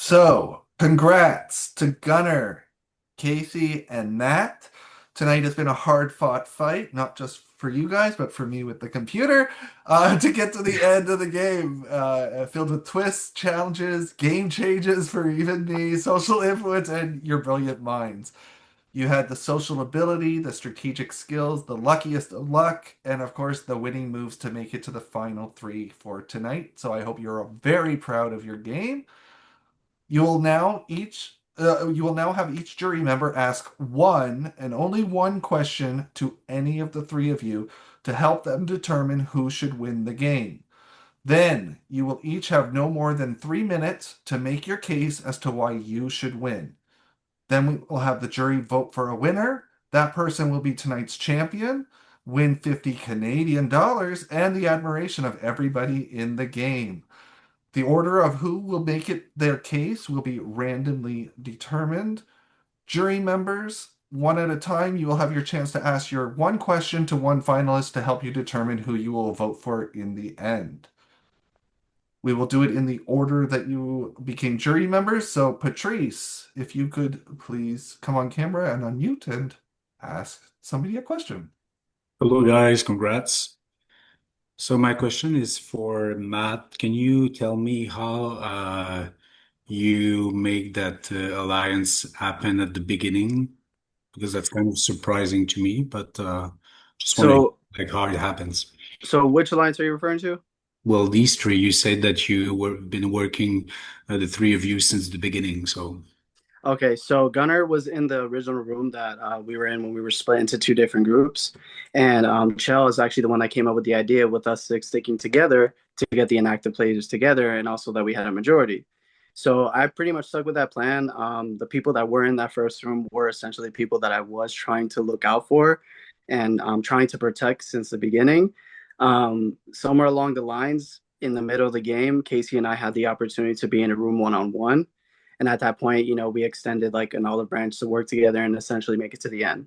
So, congrats to Gunnar, Casey, and Nat. Tonight has been a hard-fought fight, not just for you guys, but for me with the computer, to get to the end of the game. Filled with twists, challenges, game changes for even me, social influence, and your brilliant minds. You had the social ability, the strategic skills, the luckiest of luck, and of course, the winning moves to make it to the final three for tonight. So I hope you're very proud of your game. You will now have each jury member ask one and only one question to any of the three of you to help them determine who should win the game. Then you will each have no more than 3 minutes to make your case as to why you should win. Then we will have the jury vote for a winner. That person will be tonight's champion, win 50 Canadian dollars, and the admiration of everybody in the game. The order of who will make it their case will be randomly determined. Jury members, one at a time, you will have your chance to ask your one question to one finalist to help you determine who you will vote for in the end. We will do it in the order that you became jury members. So, Patrice, if you could please come on camera and unmute and ask somebody a question. Hello guys, congrats. So my question is for Matt. Can you tell me how you make that alliance happen at the beginning? Because that's kind of surprising to me, but just wondering So, like how it happens. so which alliance are you referring to? Well, these three, you said that you were been working the three of you since the beginning. So Okay, so Gunnar was in the original room that we were in when we were split into two different groups, and Chell is actually the one that came up with the idea with us six sticking together to get the inactive players together, and also that we had a majority. So I pretty much stuck with that plan. The people that were in that first room were essentially people that I was trying to look out for and trying to protect since the beginning. Somewhere along the lines, in the middle of the game, Casey and I had the opportunity to be in a room one on one. And at that point, we extended like an olive branch to work together and essentially make it to the end.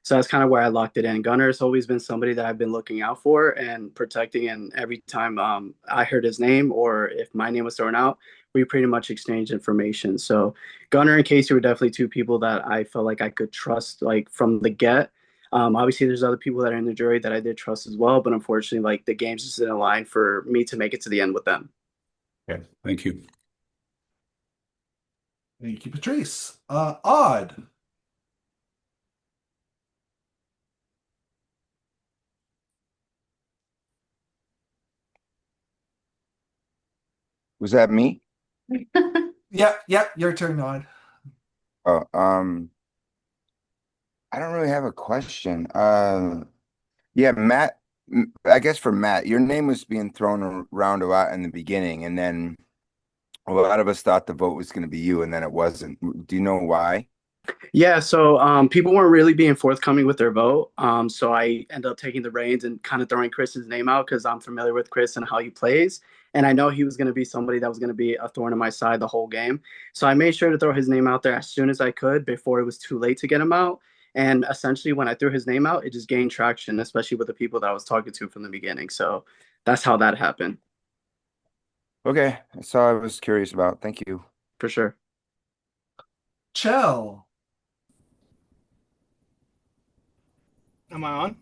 So that's kind of where I locked it in. Gunnar has always been somebody that I've been looking out for and protecting. And every time I heard his name or if my name was thrown out, we pretty much exchanged information. So Gunnar and Casey were definitely two people that I felt like I could trust, like from the get. Obviously, there's other people that are in the jury that I did trust as well, but unfortunately, like the games just didn't align for me to make it to the end with them. yeah, thank you. Thank you, Patrice. Odd. Was that me? Yeah, your turn, Odd. Oh, I don't really have a question. Yeah, Matt, I guess for Matt, your name was being thrown around a lot in the beginning, and then a lot of us thought the vote was going to be you, and then it wasn't. Do you know why? Yeah, so people weren't really being forthcoming with their vote. So I ended up taking the reins and kind of throwing Chris's name out because I'm familiar with Chris and how he plays. And I know he was going to be somebody that was going to be a thorn in my side the whole game. So I made sure to throw his name out there as soon as I could before it was too late to get him out. And essentially, when I threw his name out, it just gained traction, especially with the people that I was talking to from the beginning. So that's how that happened Okay, that's all I was curious about. Thank you. for sure. Chell, Am I on?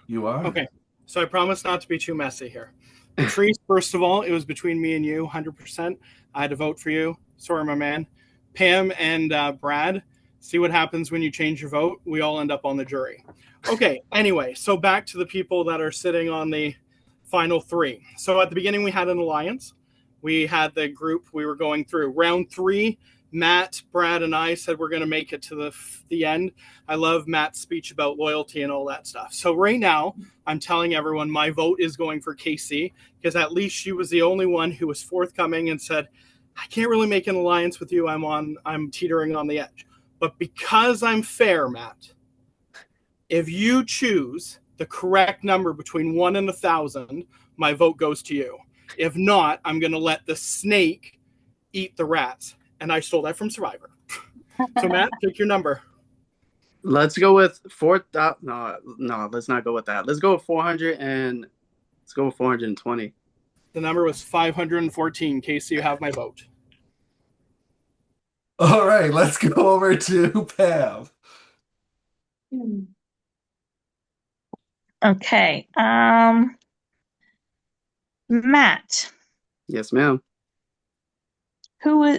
you are. Okay. So I promise not to be too messy here. Patrice, first of all, it was between me and you, 100%. I had to vote for you. Sorry, my man. Pam and Brad, see what happens when you change your vote. We all end up on the jury. Okay, anyway, so back to the people that are sitting on the final three. So at the beginning, we had an alliance. We had the group we were going through. Round three, Matt, Brad, and I said we're going to make it to the end. I love Matt's speech about loyalty and all that stuff. So right now, I'm telling everyone my vote is going for Casey because at least she was the only one who was forthcoming and said, I can't really make an alliance with you. I'm teetering on the edge. But because I'm fair, Matt, if you choose the correct number between 1 and 1,000, my vote goes to you. If not, I'm going to let the snake eat the rats. And I stole that from Survivor. So, Matt, pick your number. Let's go with 4,000. No, let's not go with that. Let's go with 400 and let's go with 420. The number was 514. Casey, you have my vote. All right, let's go over to Pam. Okay. Matt, Yes, ma'am. who wa-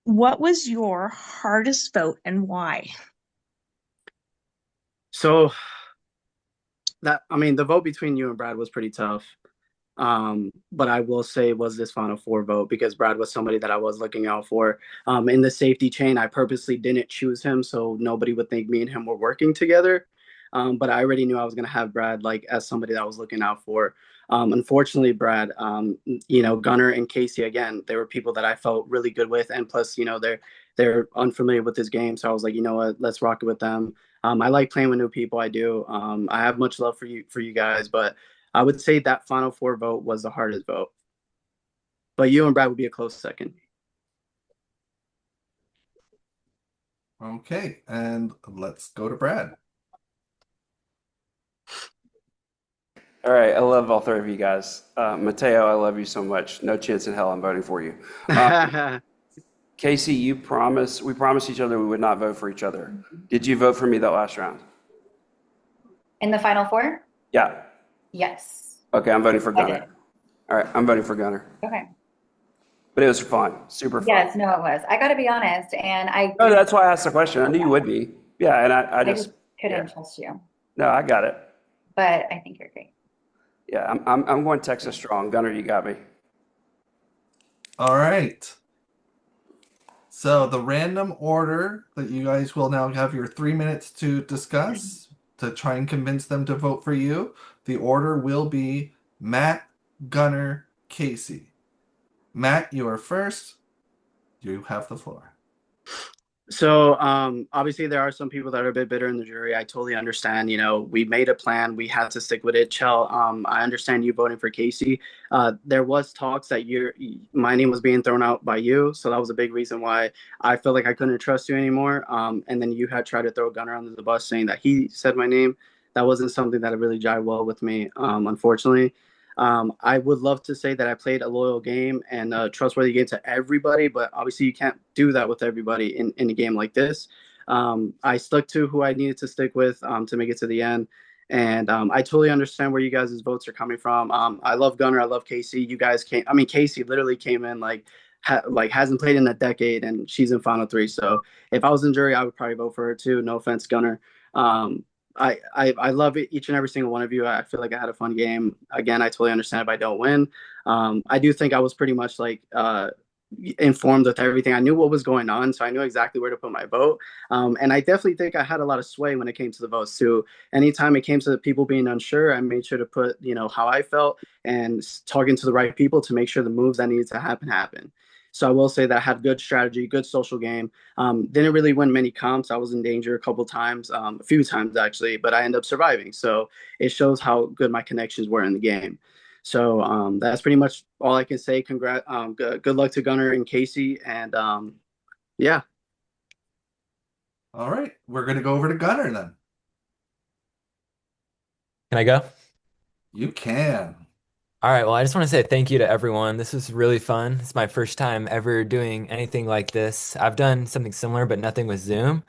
what was your hardest vote and why? So that I mean, the vote between you and Brad was pretty tough. But I will say it was this final four vote because Brad was somebody that I was looking out for. In the safety chain, I purposely didn't choose him so nobody would think me and him were working together. But I already knew I was gonna have Brad like as somebody that I was looking out for. Unfortunately, Brad, Gunnar and Casey again, they were people that I felt really good with, and plus, they're unfamiliar with this game, so I was like, you know what, let's rock it with them. I like playing with new people. I do. I have much love for you guys, but I would say that final four vote was the hardest vote. But you and Brad would be a close second. Okay, and let's go to Brad. All right, I love all three of you guys. Mateo, I love you so much. No chance in hell I'm voting for you. Casey, we promised each other we would not vote for each other. Did you vote for me that last round? In the final four? Yeah. Yes. Okay, I'm voting for I Gunnar. did. All right, I'm voting for Gunnar. Okay. But it was fun, super fun. Yes, no, it was. I got to be honest, and No, that's why I asked the question. I knew you would be. Yeah, and I I just just couldn't yeah. trust you, No, I got it. but I think you're great. Yeah, I'm going Texas strong. Gunnar, you got me. All right. So the random order that you guys will now have your 3 minutes to discuss to try and convince them to vote for you. The order will be Matt, Gunnar, Casey. Matt, you are first. You have the floor. So obviously there are some people that are a bit bitter in the jury. I totally understand. We made a plan. We had to stick with it. Chell, I understand you voting for Casey. There was talks that my name was being thrown out by you, so that was a big reason why I felt like I couldn't trust you anymore. And then you had tried to throw Gunnar under the bus, saying that he said my name. That wasn't something that really jived well with me, unfortunately. I would love to say that I played a loyal game and a trustworthy game to everybody, but obviously you can't do that with everybody in a game like this. I stuck to who I needed to stick with to make it to the end. And I totally understand where you guys' votes are coming from. I love Gunnar. I love Casey. You guys came. I mean, Casey literally came in like hasn't played in a decade, and she's in final three. So if I was in jury, I would probably vote for her too. No offense, Gunnar. Um, I love it, each and every single one of you. I feel like I had a fun game. Again, I totally understand if I don't win. I do think I was pretty much informed with everything. I knew what was going on, so I knew exactly where to put my vote. And I definitely think I had a lot of sway when it came to the votes too. Anytime it came to the people being unsure, I made sure to put how I felt and talking to the right people to make sure the moves that needed to happen. So I will say that I had good strategy, good social game. Didn't really win many comps. I was in danger a couple times, a few times actually, but I ended up surviving. So it shows how good my connections were in the game. So that's pretty much all I can say. Congrats, good luck to Gunnar and Casey, and yeah. All right, we're gonna go over to Gunnar then. Can I go? You can. All right, well, I just want to say thank you to everyone. This was really fun. It's my first time ever doing anything like this. I've done something similar, but nothing with Zoom.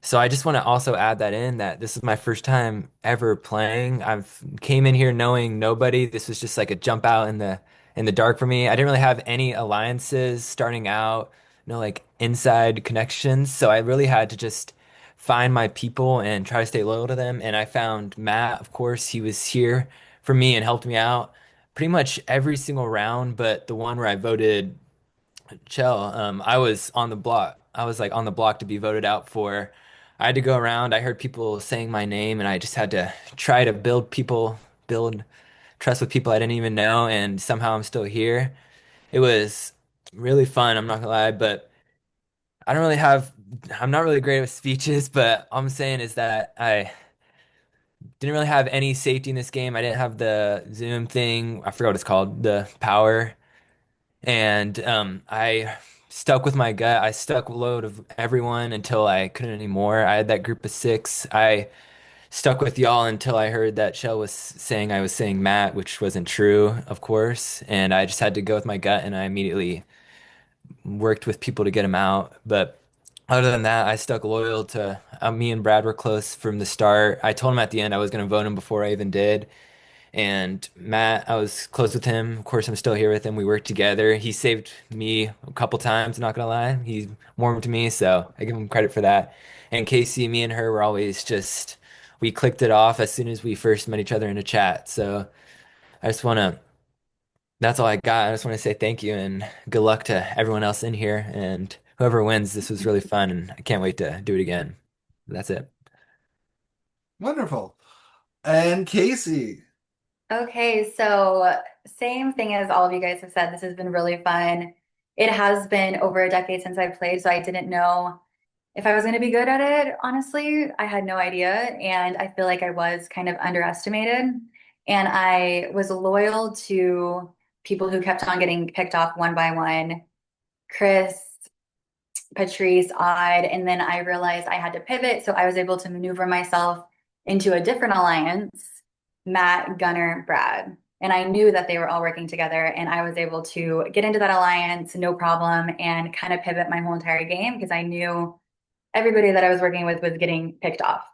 So I just want to also add that in that this is my first time ever playing. I've came in here knowing nobody. This was just like a jump out in the dark for me. I didn't really have any alliances starting out, no like inside connections. So I really had to just find my people and try to stay loyal to them. And I found Matt, of course, he was here for me and helped me out pretty much every single round, but the one where I voted Chell, I was on the block. I was like on the block to be voted out for. I had to go around. I heard people saying my name, and I just had to try to build trust with people I didn't even know, and somehow I'm still here. It was really fun, I'm not gonna lie, but I don't really have, I'm not really great with speeches, but all I'm saying is that I didn't really have any safety in this game. I didn't have the Zoom thing. I forgot what it's called, the power. And I stuck with my gut. I stuck with load of everyone until I couldn't anymore. I had that group of six. I stuck with y'all until I heard that Shell was saying I was saying Matt, which wasn't true, of course. And I just had to go with my gut, and I immediately worked with people to get him out. But other than that, I stuck loyal to me and Brad were close from the start. I told him at the end I was going to vote him before I even did. And Matt, I was close with him. Of course, I'm still here with him. We worked together. He saved me a couple times, not gonna lie. He warmed to me, so I give him credit for that. And Casey, me and her were always just, we clicked it off as soon as we first met each other in a chat. So I just wanna, that's all I got. I just want to say thank you and good luck to everyone else in here. And whoever wins, this was really fun, and I can't wait to do it again. That's it. Wonderful. And Casey. Okay, so same thing as all of you guys have said. This has been really fun. It has been over a decade since I played, so I didn't know if I was going to be good at it. Honestly, I had no idea, and I feel like I was kind of underestimated. And I was loyal to people who kept on getting picked off one by one. Chris, Patrice, Odd, and then I realized I had to pivot, so I was able to maneuver myself into a different alliance, Matt, Gunnar, Brad. And I knew that they were all working together, and I was able to get into that alliance, no problem, and kind of pivot my whole entire game because I knew everybody that I was working with was getting picked off.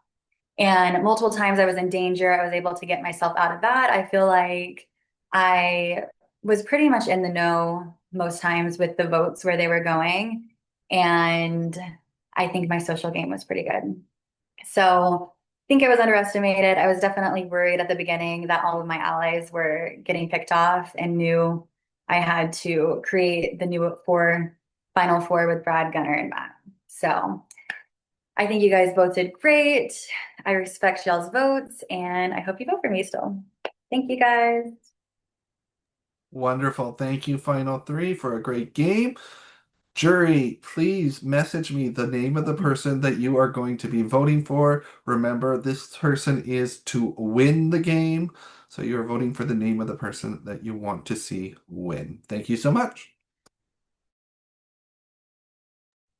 And multiple times I was in danger. I was able to get myself out of that. I feel like I was pretty much in the know most times with the votes where they were going. And I think my social game was pretty good. So I think I was underestimated. I was definitely worried at the beginning that all of my allies were getting picked off and knew I had to create the new final four with Brad, Gunnar, and Matt. So I think you guys both did great. I respect y'all's votes, and I hope you vote for me still. Thank you guys. Wonderful. Thank you, Final Three, for a great game. Jury, please message me the name of the person that you are going to be voting for. Remember, this person is to win the game. So you're voting for the name of the person that you want to see win. Thank you so much.